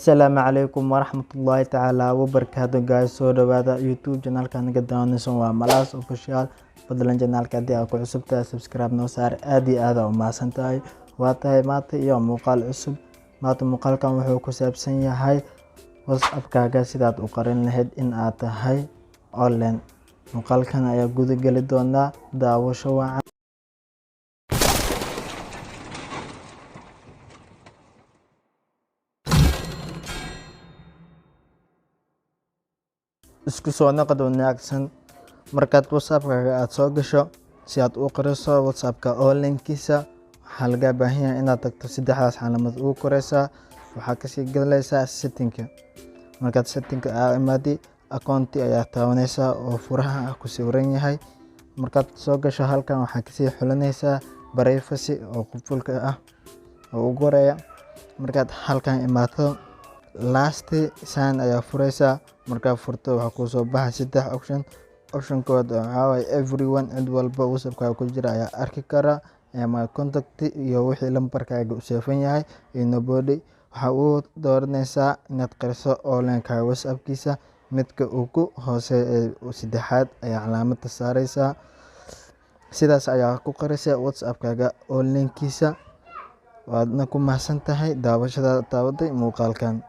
Asalaamu calaykum waraxmatullaahi tacaala wabarakaatu guys. Soo dhawaada YouTube channelka naga daawanaysan waa Malaas Official. Fadlan channelka haddii aad ku cusub tahay subscribe noo saar, aad iyo aad u mahadsan tahay. Waa tahay maanta iyo muuqaal cusub. Maanta muuqaalkan wuxuu ku saabsan yahay WhatsApp-kaaga sidaad u qarin lahayd in aad tahay online. Muuqaalkan ayaa guda gali doona daawasho wacan. Isku soo noqod wanaagsan markaad WhatsApp-kaaga aad soo gasho. Si aad u qariso WhatsApp-ka online-kiisa waxaa laga baahan yahay inaad tagto saddexdaas calaamad ugu koreysa. Waxaa kasii galaysaa setting-ka. Markaad setting-ka aad imaadi account ayaa taabanaysaa oo furaha ku sawiran yahay. Markaad soo gasho halkan waxaa kasii xulanaysaa privacy oo qufulka ah oo ugu horeeya. Markaad halkan imaato last sign ayaa furaysaa. Markaa furto waxaa ku soo baxay saddex option kood waxaa waaye everyone, cid walba WhatsApp-kaaga ku jira ayaa arki kara, my contact iyo wixii lambarkaaga u safan yahay iyo nobody. Waxaa uu dooranaysaa inaad qariso online-kaaga WhatsApp-kiisa. Midka ugu hooseeya ee saddexaad ayaa calaamadda saaraysaa. Sidaas ayaa ku qarisay WhatsApp-kaaga online-kiisa. waadna ku mahadsan tahay daawashada daawaday muuqaalkan.